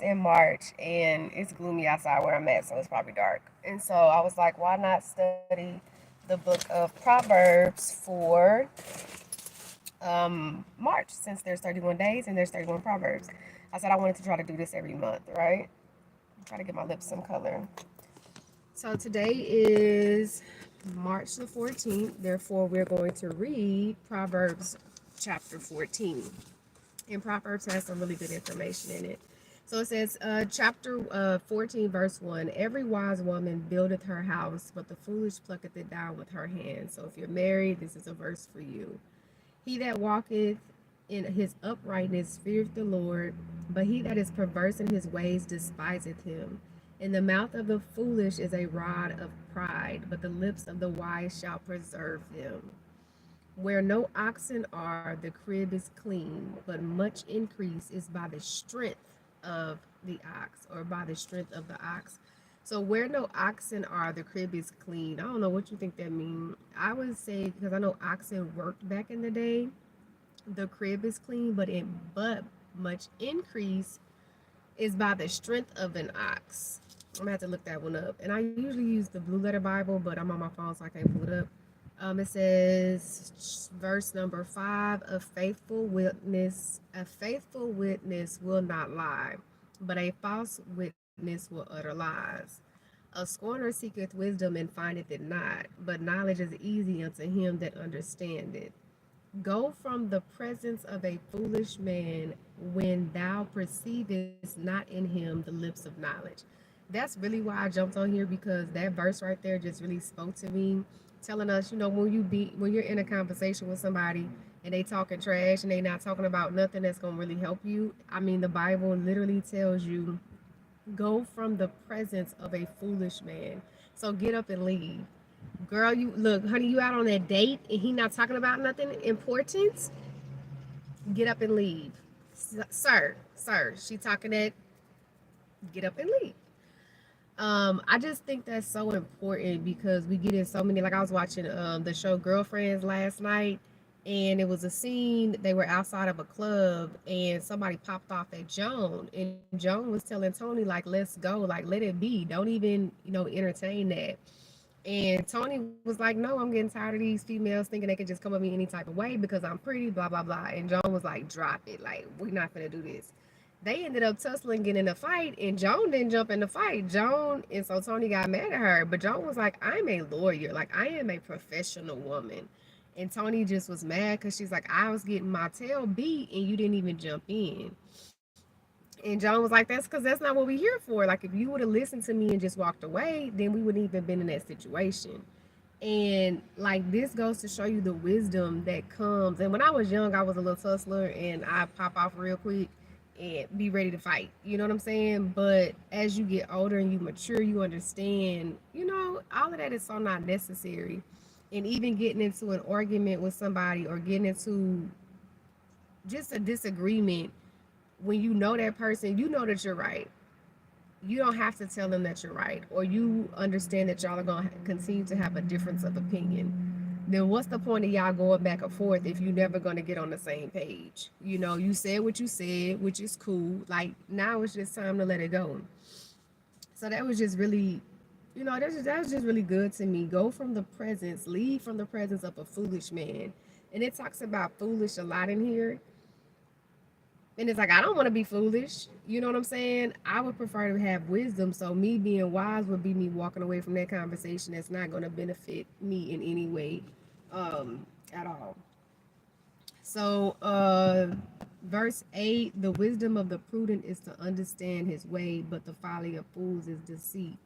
in March and it's gloomy outside where I'm at, so it's probably dark. And so I was like, why not study the book of Proverbs for March, since there's 31 days and there's 31 Proverbs. I said I wanted to try to do this every month, right? Try to get my lips some color. So today is March the 14th. Therefore, we're going to read Proverbs chapter 14. And Proverbs has some really good information in it. So it says, chapter 14, verse 1, every wise woman buildeth her house, but the foolish plucketh it down with her hands. So if you're married, this is a verse for you. He that walketh in his uprightness feareth the Lord, but he that is perverse in his ways despiseth him. In the mouth of the foolish is a rod of pride, but the lips of the wise shall preserve them. Where no oxen are, the crib is clean, but much increase is by the strength of the ox, or by the strength of the ox. So where no oxen are, the crib is clean. I don't know what you think that means. I would say, because I know oxen worked back in the day, the crib is clean, but much increase is by the strength of an ox. I'm gonna have to look that one up. And I usually use the Blue Letter Bible, but I'm on my phone, so I can't pull it up. It says, verse number 5: a faithful witness will not lie, but a false witness will utter lies. A scorner seeketh wisdom and findeth it not, but knowledge is easy unto him that understandeth. Go from the presence of a foolish man when thou perceivest not in him the lips of knowledge. That's really why I jumped on here, because that verse right there just really spoke to me, telling us, when you're in a conversation with somebody and they talking trash and they not talking about nothing that's gonna really help you. I mean, the Bible literally tells you, go from the presence of a foolish man. So get up and leave. Girl, you look, honey, you out on that date and he not talking about nothing important. Get up and leave. Sir, she talking that, get up and leave. I just think that's so important, because we get in so many, like I was watching the show Girlfriends last night, and it was a scene, they were outside of a club and somebody popped off at Joan, and Joan was telling Tony, like, let's go, like, let it be, don't even, entertain that. And Tony was like, no, I'm getting tired of these females thinking they can just come at me any type of way because I'm pretty, blah, blah, blah. And Joan was like, drop it. Like, we're not going to do this. They ended up tussling, getting in a fight, and Joan didn't jump in the fight. And so Tony got mad at her. But Joan was like, I'm a lawyer. Like, I am a professional woman. And Tony just was mad because she's like, I was getting my tail beat and you didn't even jump in. And John was like, that's because that's not what we're here for. Like, if you would have listened to me and just walked away, then we wouldn't even been in that situation. And like, this goes to show you the wisdom that comes. And when I was young, I was a little tussler and I pop off real quick and be ready to fight. You know what I'm saying? But as you get older and you mature, you understand, all of that is so not necessary. And even getting into an argument with somebody, or getting into just a disagreement, when you know that person, you know that you're right. You don't have to tell them that you're right, or you understand that y'all are going to continue to have a difference of opinion. Then what's the point of y'all going back and forth if you're never going to get on the same page? You said what you said, which is cool. Like, now it's just time to let it go. So that was just really, that was just really good to me. Leave from the presence of a foolish man. And it talks about foolish a lot in here. And it's like, I don't want to be foolish. You know what I'm saying? I would prefer to have wisdom. So me being wise would be me walking away from that conversation that's not going to benefit me in any way, at all. So, verse 8, the wisdom of the prudent is to understand his way, but the folly of fools is deceit.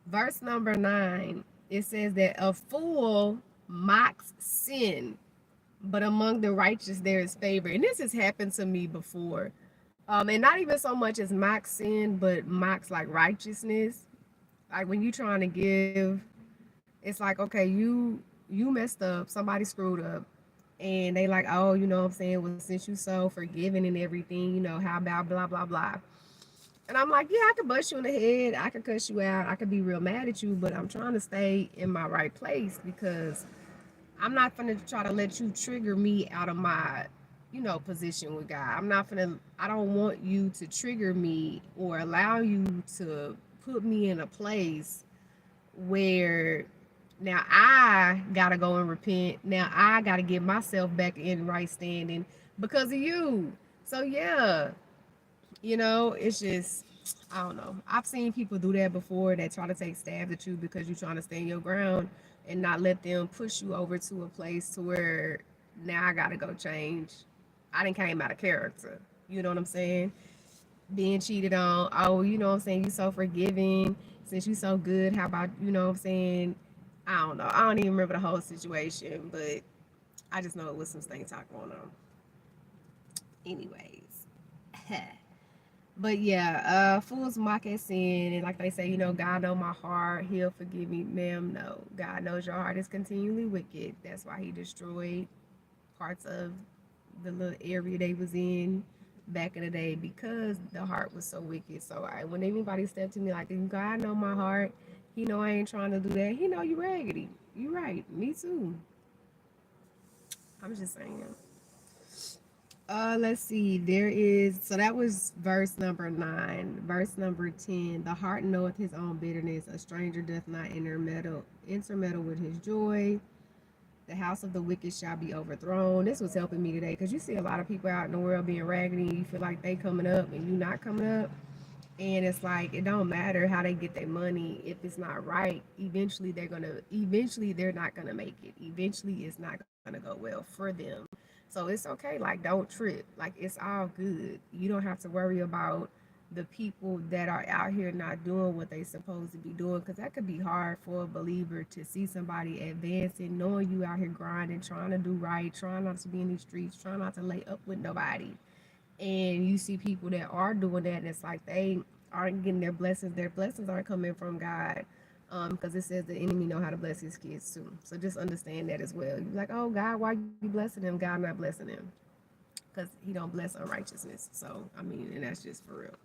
Verse number 9, it says that a fool mocks sin, but among the righteous there is favor. And this has happened to me before. And not even so much as mock sin, but mocks like righteousness. Like, when you trying to give, it's like, okay, you messed up, somebody screwed up, and they like, oh, you know what I'm saying, well, since you so forgiving and everything, how about blah blah blah. And I'm like, yeah, I could bust you in the head, I could cuss you out, I could be real mad at you, but I'm trying to stay in my right place, because I'm not gonna try to let you trigger me out of my position with God. I don't want you to trigger me or allow you to put me in a place where now I gotta go and repent. Now I gotta get myself back in right standing because of you. So yeah, it's just, I don't know. I've seen people do that before that try to take stabs at you because you're trying to stand your ground and not let them push you over to a place to where now I gotta go change. I didn't came out of character. You know what I'm saying? Being cheated on. Oh, you know what I'm saying? You so forgiving. Since you so good, how about, what I'm saying? I don't know. I don't even remember the whole situation, but I just know it was some stank talk going on. Anyways. But yeah, fools mock at sin, and like they say, God know my heart, He'll forgive me, ma'am. No, God knows your heart is continually wicked. That's why He destroyed parts of the little area they was in back in the day because the heart was so wicked. So when anybody step to me like, God know my heart, He know I ain't trying to do that. He know you raggedy. You right. Me too. I'm just saying. Let's see. So that was verse number 9. Verse number 10. The heart knoweth his own bitterness. A stranger doth not intermeddle with his joy. The house of the wicked shall be overthrown. This was helping me today because you see a lot of people out in the world being raggedy and you feel like they coming up and you not coming up. And it's like it don't matter how they get their money if it's not right. Eventually they're not gonna make it. Eventually it's not gonna go well for them. So it's okay. Like don't trip. Like it's all good. You don't have to worry about the people that are out here not doing what they supposed to be doing because that could be hard for a believer to see somebody advancing, knowing you out here grinding, trying to do right, trying not to be in these streets, trying not to lay up with nobody, and you see people that are doing that and it's like they aren't getting their blessings aren't coming from God, because it says the enemy know how to bless his kids too. So just understand that as well. You're like, oh God, why you blessing them? God not blessing them because He don't bless unrighteousness. So I mean, and that's just for real.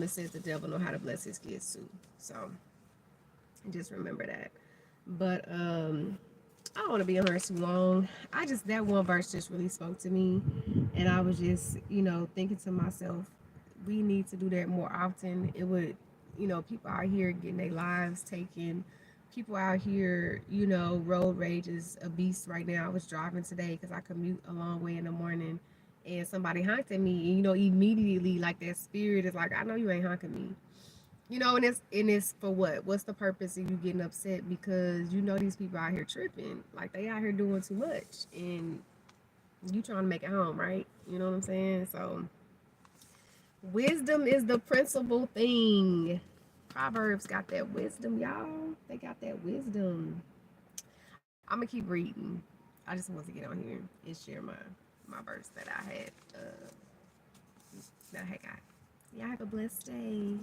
It says the devil know how to bless his kids too. So just remember that. But I don't want to be on here too long. That one verse just really spoke to me. And I was just, thinking to myself, we need to do that more often. It would, people out here getting their lives taken. People out here, road rage is a beast right now. I was driving today because I commute a long way in the morning. And somebody honked at me. And, immediately, like that spirit is like, I know you ain't honking me. And it's for what? What's the purpose of you getting upset because these people out here tripping, like they out here doing too much, and you trying to make it home, right? You know what I'm saying? So wisdom is the principal thing. Proverbs got that wisdom, y'all. They got that wisdom. I'm gonna keep reading. I just want to get on here and share my verse that I had that I got. Y'all have a blessed day.